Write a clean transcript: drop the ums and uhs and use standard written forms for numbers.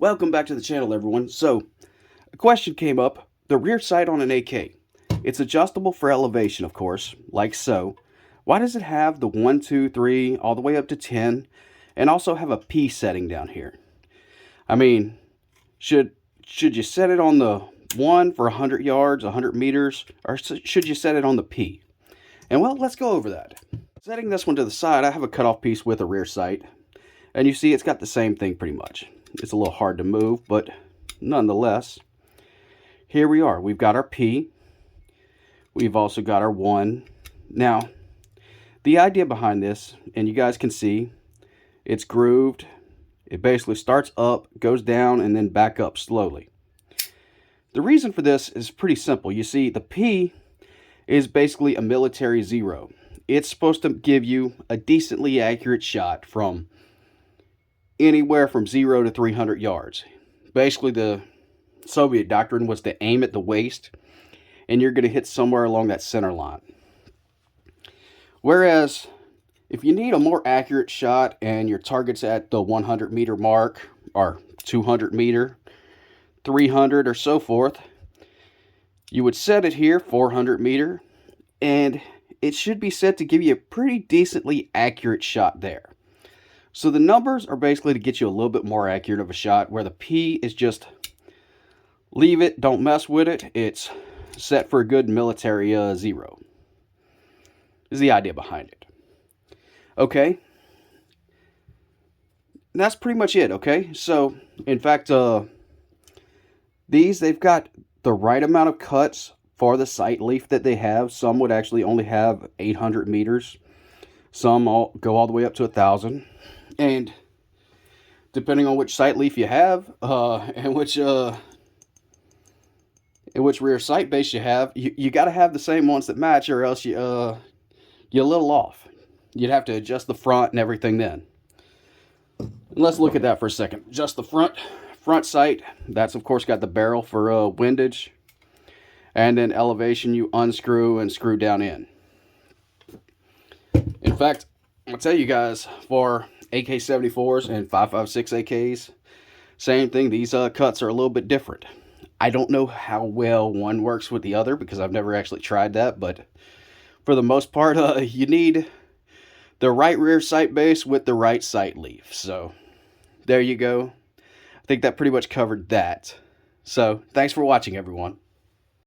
Welcome back to the channel, everyone. So, a question came up. The rear sight on an AK. It's adjustable for elevation, of course, like so. Why does it have the 1, 2, 3, all the way up to 10, and also have a P setting down here? I mean, should you set it on the 1 for 100 yards, 100 meters, or should you set it on the P? And well, let's go over that. Setting this one to the side, I have a cutoff piece with a rear sight. And you see it's got the same thing pretty much. It's a little hard to move, but nonetheless, here we are. We've got our P. We've also got our 1. Now, the idea behind this, and you guys can see, it's grooved. It basically starts up, goes down, and then back up slowly. The reason for this is pretty simple. You see, the P is basically a military 0. It's supposed to give you a decently accurate shot from anywhere from 0 to 300 yards. Basically, the Soviet doctrine was to aim at the waist, and you're going to hit somewhere along that center line. Whereas, if you need a more accurate shot and your target's at the 100 meter mark, or 200 meter, 300 or so forth, you would set it here, 400 meter, and it should be set to give you a pretty decently accurate shot there. So the numbers are basically to get you a little bit more accurate of a shot, where the P is just leave it, don't mess with it. It's set for a good military 0. Is the idea behind it. Okay. And that's pretty much it, okay? So, in fact, they've got the right amount of cuts for the sight leaf that they have. Some would actually only have 800 meters. Some go all the way up to 1,000. And depending on which sight leaf you have, and which rear sight base you have, you got to have the same ones that match, or else you're a little off. You'd have to adjust the front and everything then. And let's look at that for a second. Just the front sight. That's of course got the barrel for windage, and then elevation you unscrew and screw down in. In fact, I'll tell you guys, for AK-74s and 5.56 AKs, same thing. These cuts are a little bit different. I don't know how well one works with the other because I've never actually tried that, but for the most part, you need the right rear sight base with the right sight leaf. So there you go. I think that pretty much covered that. So thanks for watching, everyone.